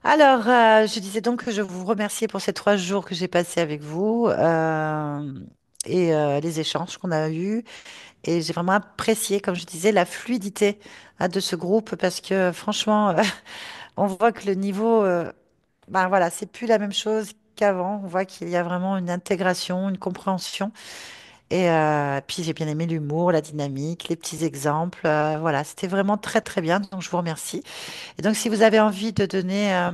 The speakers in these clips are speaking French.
Alors, je disais donc que je vous remerciais pour ces 3 jours que j'ai passés avec vous et les échanges qu'on a eus. Et j'ai vraiment apprécié, comme je disais, la fluidité de ce groupe parce que franchement, on voit que le niveau, ben voilà, c'est plus la même chose qu'avant. On voit qu'il y a vraiment une intégration, une compréhension. Et puis j'ai bien aimé l'humour, la dynamique, les petits exemples. Voilà, c'était vraiment très très bien. Donc je vous remercie. Et donc, si vous avez envie de donner,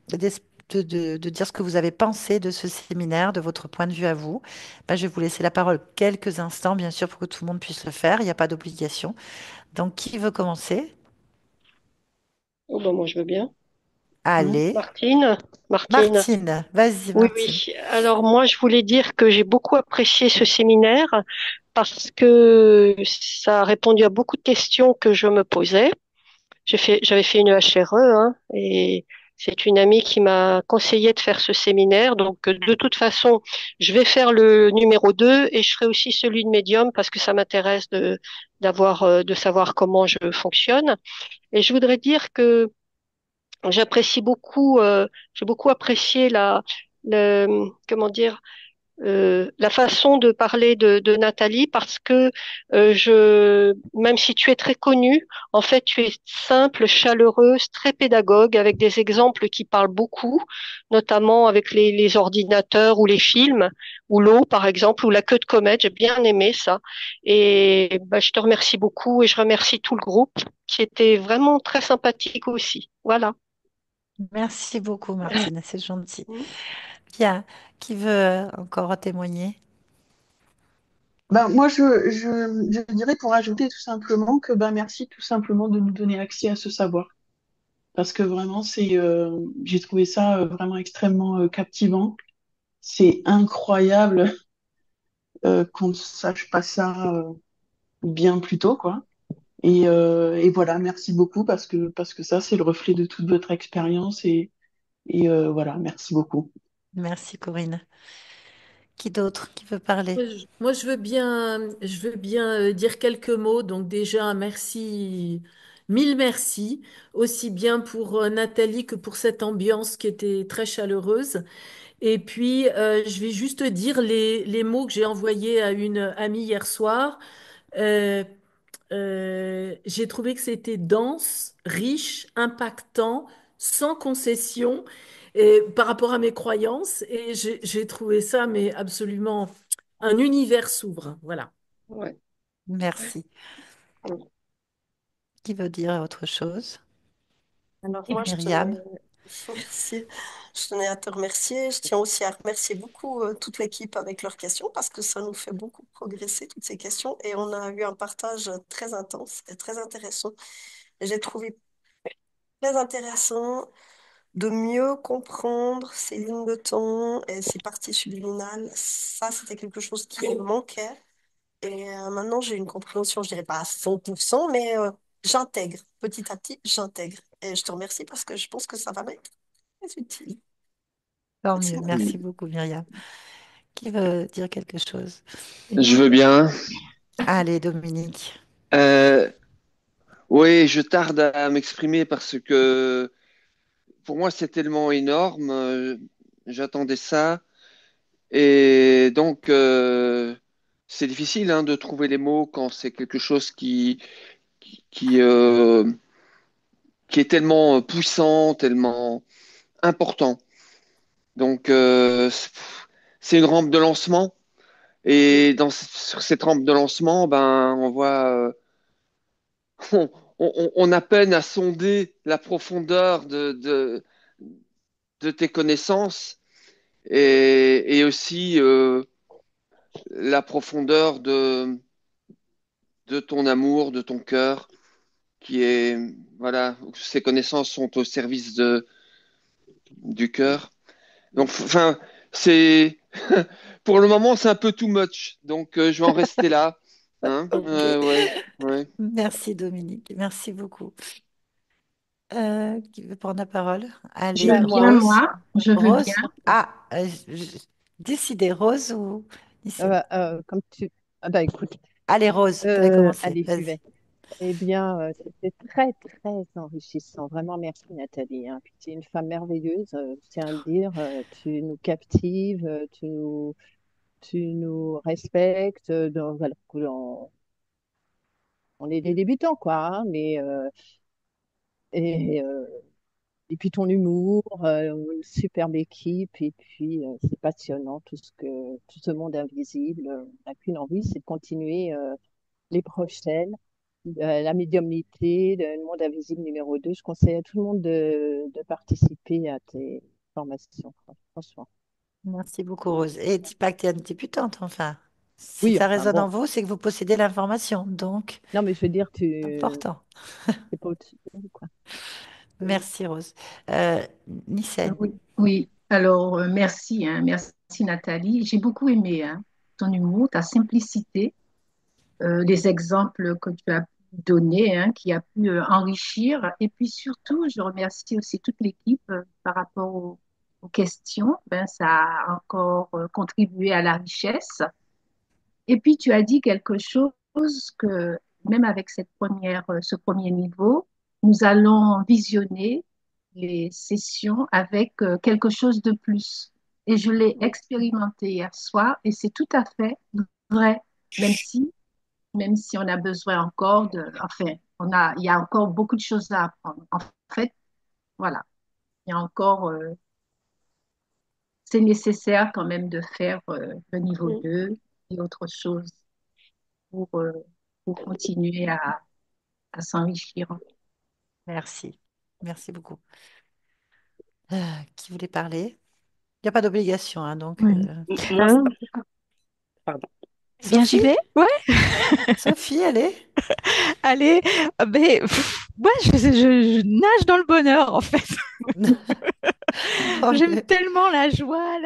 des- de dire ce que vous avez pensé de ce séminaire, de votre point de vue à vous, ben, je vais vous laisser la parole quelques instants, bien sûr, pour que tout le monde puisse le faire. Il n'y a pas d'obligation. Donc, qui veut commencer? Oh, bah, moi, je veux bien. Allez. Martine, Martine. Martine, vas-y, Oui, Martine. oui. Alors, moi, je voulais dire que j'ai beaucoup apprécié ce séminaire parce que ça a répondu à beaucoup de questions que je me posais. J'avais fait une HRE, hein, et c'est une amie qui m'a conseillé de faire ce séminaire. Donc, de toute façon, je vais faire le numéro 2 et je ferai aussi celui de médium parce que ça m'intéresse de savoir comment je fonctionne. Et je voudrais dire que j'ai beaucoup apprécié comment dire, la façon de parler de Nathalie parce que même si tu es très connue, en fait, tu es simple, chaleureuse, très pédagogue, avec des exemples qui parlent beaucoup, notamment avec les ordinateurs ou les films, ou l'eau, par exemple, ou la queue de comète. J'ai bien aimé ça. Et bah, je te remercie beaucoup et je remercie tout le groupe qui était vraiment très sympathique aussi. Voilà. Merci beaucoup, Martine. C'est gentil. Bien. Qui veut encore témoigner? Ben, moi, je dirais pour ajouter tout simplement que ben, merci tout simplement de nous donner accès à ce savoir. Parce que vraiment, j'ai trouvé ça vraiment extrêmement captivant. C'est incroyable qu'on ne sache pas ça bien plus tôt, quoi. Et voilà, merci beaucoup parce que ça, c'est le reflet de toute votre expérience et voilà, merci beaucoup. Merci, Corinne. Qui d'autre qui veut parler? Moi, je veux bien dire quelques mots. Donc déjà, merci, mille merci, aussi bien pour Nathalie que pour cette ambiance qui était très chaleureuse. Et puis, je vais juste dire les mots que j'ai envoyés à une amie hier soir. Euh, j'ai trouvé que c'était dense, riche, impactant, sans concession par rapport à mes croyances. Et j'ai trouvé ça, mais absolument un univers s'ouvre. Voilà. Ouais. Merci. Qui veut dire autre chose? Alors moi, je Myriam. tenais, merci. Je tenais à te remercier. Je tiens aussi à remercier beaucoup toute l'équipe avec leurs questions parce que ça nous fait beaucoup progresser, toutes ces questions. Et on a eu un partage très intense et très intéressant. Et j'ai trouvé très intéressant de mieux comprendre ces lignes de temps et ces parties subliminales. Ça, c'était quelque chose qui me manquait. Et maintenant, j'ai une compréhension, je dirais pas à 100%, mais j'intègre. Petit à petit, j'intègre. Et je te remercie parce que je pense que ça va m'être très utile. Tant Merci mieux. beaucoup. Merci beaucoup, Myriam. Qui veut dire quelque chose? Je veux bien. Allez, Dominique. Euh, oui, je tarde à m'exprimer parce que pour moi, c'est tellement énorme. J'attendais ça. Et donc, c'est difficile hein, de trouver les mots quand c'est quelque chose qui, qui, euh, qui est tellement puissant, tellement important. Donc, c'est une rampe de lancement. Et sur cette rampe de lancement, ben, on voit, on a peine à sonder la profondeur de tes connaissances et aussi la profondeur de ton amour, de ton cœur, qui est, voilà, ces connaissances sont au service du cœur. Donc, enfin, c'est, pour le moment, c'est un peu too much. Donc, je vais en rester là. Hein, Ok. ouais, ouais. Merci, Dominique. Merci beaucoup. Qui veut prendre la parole? Je Allez, veux bien, Rose. moi. Je veux bien. Rose? Ah, décidez, Rose ou Nissim? Comme tu... Ah bah écoute, Allez, Rose, vous pouvez commencer. allez, j'y Vas-y. vais. Eh bien, c'était très, très enrichissant. Vraiment, merci Nathalie, hein. Puis tu es une femme merveilleuse, je tiens à le dire. Tu nous captives, tu nous respectes. Voilà, on est des débutants, quoi, hein, et, euh, et puis ton humour, une superbe équipe, et puis c'est passionnant tout ce monde invisible. On n'a qu'une envie, c'est de continuer les prochaines. La médiumnité, le monde invisible numéro 2. Je conseille à tout le monde de participer à tes formations, franchement. Merci beaucoup, Rose. Et dis pas que tu es une débutante, enfin. Si Oui, ça enfin résonne en bon. vous, c'est que vous possédez l'information. Donc, Non, mais je veux dire, important. c'est pas au-dessus de nous, quoi. Merci, Rose. Euh, Nicèle. Oui, oui. Alors, merci, hein, merci Nathalie. J'ai beaucoup aimé hein, ton humour, ta simplicité, les exemples que tu as pu donner, hein, qui a pu enrichir. Et puis surtout, je remercie aussi toute l'équipe par rapport aux questions. Ben, ça a encore contribué à la richesse. Et puis, tu as dit quelque chose que même avec ce premier niveau, nous allons visionner les sessions avec quelque chose de plus. Et je l'ai expérimenté hier soir et c'est tout à fait vrai, même si, même si on a besoin encore enfin, il y a encore beaucoup de choses à apprendre. En fait, voilà, il y a encore, c'est nécessaire quand même de faire le niveau Mm. 2 et autre chose pour, euh, pour continuer à s'enrichir. Merci. Merci beaucoup. Qui voulait parler? Il n'y a pas d'obligation, hein, donc. Oui. Moi, Hein. pardon. Eh bien, j'y Sophie? vais. Ouais, Sophie, allez. allez. Moi, je nage dans le bonheur, en fait. Tant J'aime mieux. tellement la joie,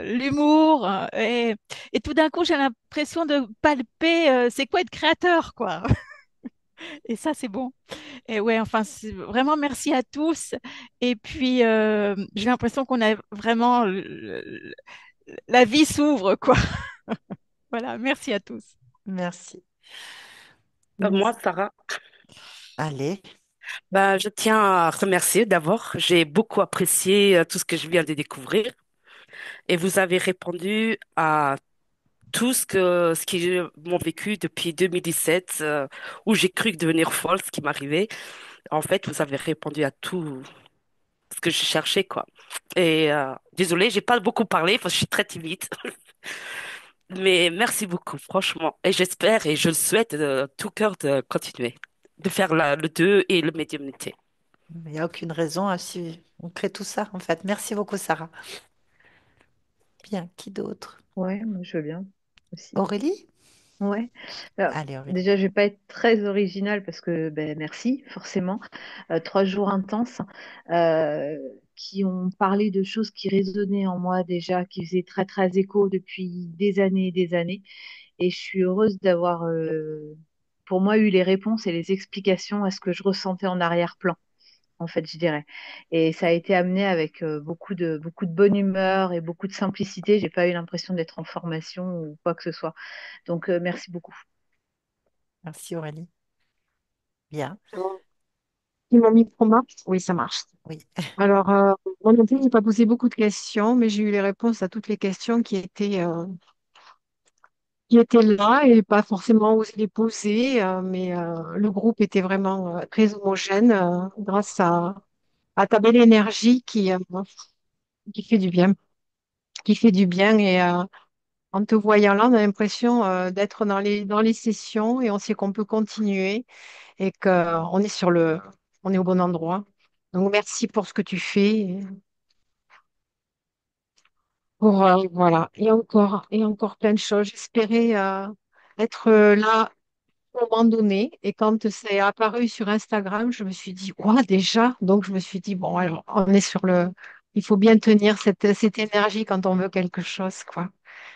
l'humour. Et tout d'un coup, j'ai l'impression de palper, c'est quoi être créateur, quoi. Et ça, c'est bon. Et ouais, enfin, vraiment merci à tous. Et puis, j'ai l'impression qu'on a vraiment, la vie s'ouvre, quoi. Voilà, merci à tous. Merci. Moi, Sarah, Allez. je tiens à remercier d'abord. J'ai beaucoup apprécié tout ce que je viens de découvrir et vous avez répondu à tout ce qu'ils m'ont vécu depuis 2017, où j'ai cru devenir folle, ce qui m'arrivait. En fait, vous avez répondu à tout ce que je cherchais, quoi. Et désolée, j'ai pas beaucoup parlé parce que je suis très timide. Mais merci beaucoup, franchement. Et j'espère et je le souhaite de tout cœur de continuer, de faire le 2 et le médiumnité. Il n'y a aucune raison si on crée tout ça, en fait. Merci beaucoup, Sarah. Bien. Qui d'autre? Ouais, moi je veux bien aussi. Aurélie? Ouais. Alors, Allez, Aurélie. déjà, je vais pas être très originale parce que ben, merci, forcément. 3 jours intenses euh, qui ont parlé de choses qui résonnaient en moi déjà, qui faisaient très très écho depuis des années et des années. Et je suis heureuse d'avoir, pour moi, eu les réponses et les explications à ce que je ressentais en arrière-plan en fait, je dirais. Et ça a été amené avec beaucoup de bonne humeur et beaucoup de simplicité. J'ai pas eu l'impression d'être en formation ou quoi que ce soit. Donc, merci beaucoup. Merci, Aurélie. Bien. Si mon micro marche? Oui, ça marche. Oui. Alors, moi non plus, j'ai pas posé beaucoup de questions, mais j'ai eu les réponses à toutes les questions qui étaient là et pas forcément osé les poser, mais le groupe était vraiment très homogène grâce à ta belle énergie qui fait du bien, qui fait du bien et en te voyant là, on a l'impression d'être dans les sessions et on sait qu'on peut continuer et qu'on est on est au bon endroit. Donc, merci pour ce que tu fais. Voilà, et encore plein de choses. J'espérais être là à un moment donné. Et quand c'est apparu sur Instagram, je me suis dit, ouais, déjà. Donc, je me suis dit, bon, alors, on est sur le. Il faut bien tenir cette énergie quand on veut quelque chose, quoi.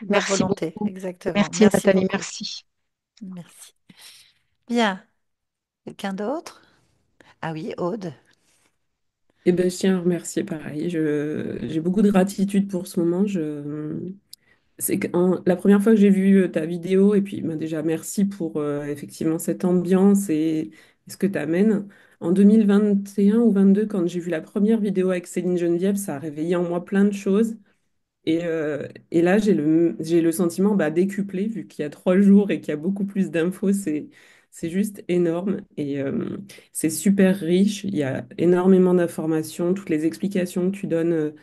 La Merci volonté, beaucoup. exactement. Merci, Merci Nathalie, beaucoup. merci. Merci. Bien. Quelqu'un d'autre? Ah oui, Aude. Eh ben, je tiens à remercier pareil. J'ai beaucoup de gratitude pour ce moment. c'est que la première fois que j'ai vu ta vidéo, et puis ben, déjà merci pour effectivement cette ambiance et ce que tu amènes. En 2021 ou 22, quand j'ai vu la première vidéo avec Céline Geneviève, ça a réveillé en moi plein de choses. Et là, j'ai le sentiment bah, décuplé, vu qu'il y a 3 jours et qu'il y a beaucoup plus d'infos, c'est juste énorme. Et c'est super riche, il y a énormément d'informations, toutes les explications que tu donnes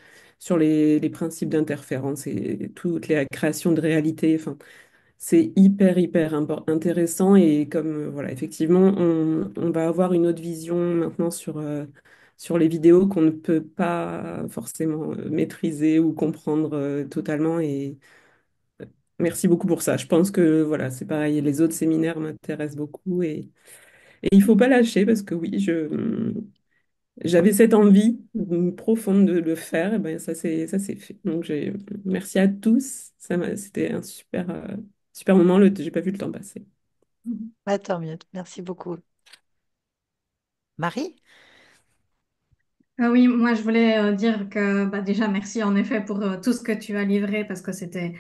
sur les principes d'interférence et toute la création de réalité. Enfin, c'est hyper intéressant. Et comme, voilà, effectivement, on va avoir une autre vision maintenant sur les vidéos qu'on ne peut pas forcément maîtriser ou comprendre totalement. Et merci beaucoup pour ça. Je pense que voilà, c'est pareil. Les autres séminaires m'intéressent beaucoup et il faut pas lâcher parce que oui, j'avais cette envie profonde de le faire. Et ben ça c'est fait. Donc merci à tous. C'était un super moment. J'ai pas vu le temps passer. Ah, tant mieux. Merci beaucoup. Marie? Ah oui, moi je voulais dire que bah, déjà merci en effet pour tout ce que tu as livré parce que c'était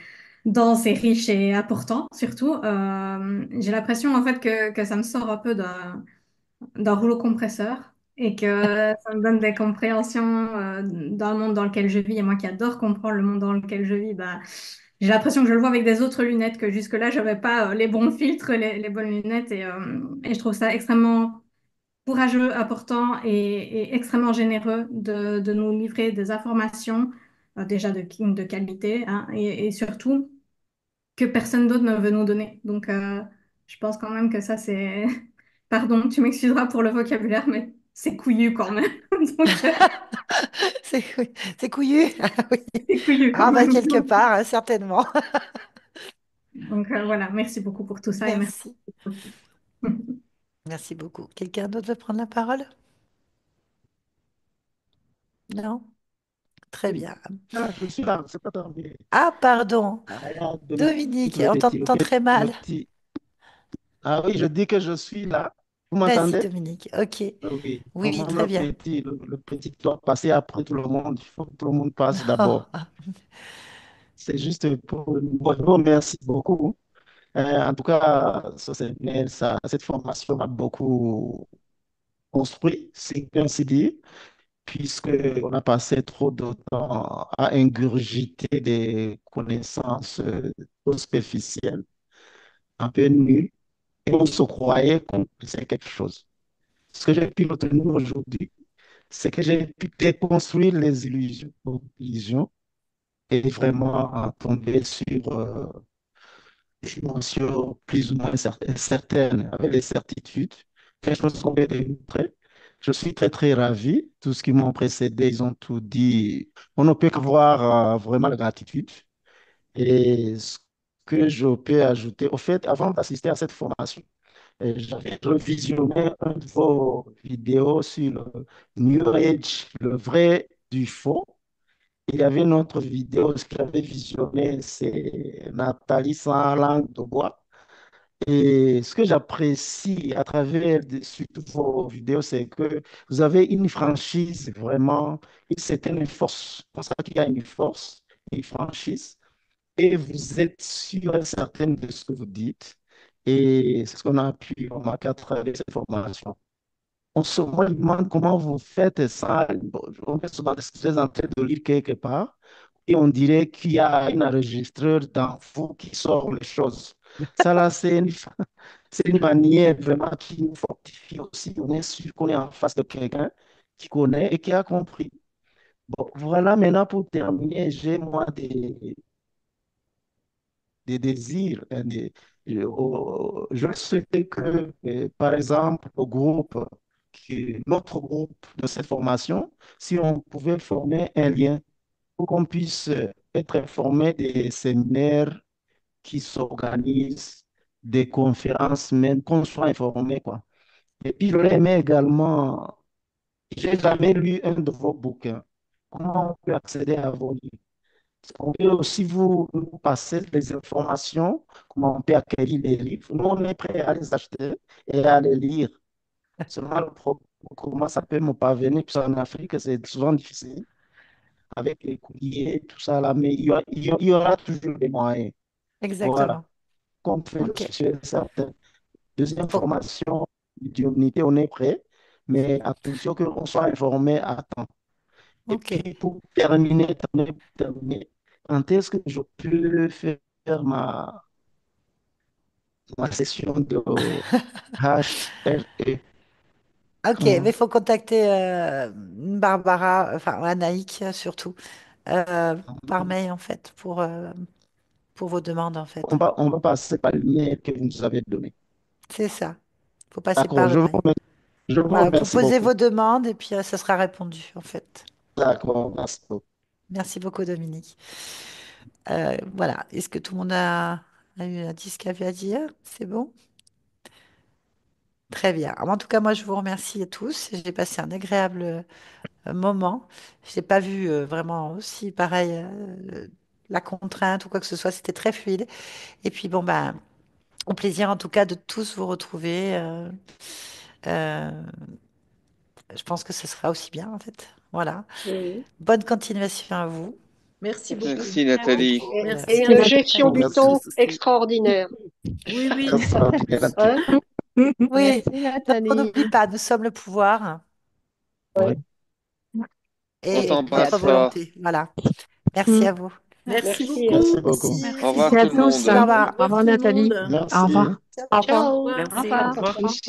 dense et riche et important surtout. J'ai l'impression en fait que ça me sort un peu d'un rouleau compresseur et que ça me donne des compréhensions dans le monde dans lequel je vis. Et moi qui adore comprendre le monde dans lequel je vis, bah, j'ai l'impression que je le vois avec des autres lunettes, que jusque-là je n'avais pas les bons filtres, les bonnes lunettes et je trouve ça extrêmement courageux, important et extrêmement généreux de nous livrer des informations, déjà de qualité, hein, et surtout que personne d'autre ne veut nous donner. Donc, je pense quand même que ça, c'est... Pardon, tu m'excuseras pour le vocabulaire, mais c'est couillu quand même. Donc, C'est c'est couillu. Ah oui. c'est couillu quand Ah bah même. quelque part, hein, certainement. Donc, voilà, merci beaucoup pour tout ça et merci. Merci. Merci beaucoup. Quelqu'un d'autre veut prendre la parole? Non? Très Oui. bien. Ah, je suis là, c'est pas terminé. Ah, pardon. Ah, il y a Dominique, le on petit, t'entend très le mal. petit. Ah oui, je dis que je suis là. Vous Vas-y, m'entendez? Dominique. Ok. Oui. Oui, Comment très bien. le petit doit passer après tout le monde. Il faut que tout le monde passe d'abord. C'est juste pour bon, je vous remercie beaucoup. En tout cas, ce séminaire, cette formation m'a beaucoup construit, c'est ainsi dire, puisqu'on a passé trop de temps à ingurgiter des connaissances trop superficielles, un peu nulles, et on se croyait qu'on faisait quelque chose. Ce que j'ai pu retenir aujourd'hui, c'est que j'ai pu déconstruire les illusions et vraiment tomber sur des dimensions plus ou moins certaines, avec des certitudes, quelque chose qu'on peut démontrer. Je suis très ravi. Tout ce qui m'ont précédé, ils ont tout dit. On ne peut qu'avoir vraiment la gratitude. Et ce que je peux ajouter, au fait, avant d'assister à cette formation, j'avais revisionné un de vos vidéos sur le New Age, le vrai du faux. Il y avait une autre vidéo que j'avais visionnée, c'est Nathalie sans langue de bois. Et ce que j'apprécie à travers surtout vos vidéos, c'est que vous avez une franchise, vraiment, une certaine force. On sait qu'il y a une force, une franchise, et vous êtes sûr et certaine de ce que vous dites. Et c'est ce qu'on a pu remarquer à travers cette formation. Moi, je me demande comment vous faites ça. Bon, on est souvent en train de lire quelque part et on dirait qu'il y a un enregistreur dans vous qui sort les choses. Ça, là, c'est une manière vraiment qui nous fortifie aussi. On est sûr qu'on est en face de quelqu'un qui connaît et qui a compris. Bon, voilà, maintenant pour terminer, j'ai moi des désirs. Je souhaitais que, par exemple, notre groupe de cette formation, si on pouvait former un lien pour qu'on puisse être informé des séminaires qui s'organisent, des conférences, même qu'on soit informé, quoi. Et puis, j'aurais aimé également, j'ai jamais lu un de vos bouquins. Comment on peut accéder à vos livres? On peut aussi nous passer des informations, comment on peut acquérir les livres. Nous, on est prêt à les acheter et à les lire. Seulement, comment ça peut me parvenir, puis en Afrique, c'est souvent difficile. avec les courriers, tout ça là, mais il y aura toujours des moyens. Voilà, Exactement. comme fait le Ok. sujet certain. Deuxième Faut- formation d'unité, on est prêt, mais à condition qu'on soit informé à temps. Et Ok. puis, pour terminer, quand est-ce que je peux faire ma session de HRE? Ok, mais il Quand- faut contacter Barbara, enfin Anaïk surtout, par mail en fait, pour vos demandes en fait. on va passer par le mail que vous nous avez donné. C'est ça. Il faut passer D'accord, par le mail. je vous Voilà, vous remercie posez beaucoup. vos demandes et puis ça sera répondu en fait. D'accord, merci beaucoup. Merci beaucoup Dominique. Voilà, est-ce que tout le monde a dit ce qu'il avait à dire? C'est bon? Très bien. Alors, en tout cas, moi, je vous remercie à tous. J'ai passé un agréable moment. Je n'ai pas vu vraiment aussi pareil la contrainte ou quoi que ce soit. C'était très fluide. Et puis, bon, ben, au plaisir en tout cas de tous vous retrouver. Euh, je pense que ce sera aussi bien en fait. Voilà. Oui. Bonne continuation à vous. Merci beaucoup. Merci Et Nathalie. puis, Et Merci une salut. gestion du Merci. temps tous aussi. extraordinaire. Oui, oui. Extraordinaire. Hein? Oui, Merci donc on Nathalie. n'oublie pas, nous sommes le pouvoir Oui, On et Et à t'embrasse votre toi. fort. volonté. Voilà. Merci Mm. à vous. Merci Merci. Hein. merci beaucoup. beaucoup. Merci. Au Merci revoir à tout le tous. Merci, monde. au Au revoir. Au revoir revoir tout le Nathalie. monde. Au Merci. revoir. Ciao. Au revoir. Ciao. Au Merci, au revoir. revoir. Au revoir.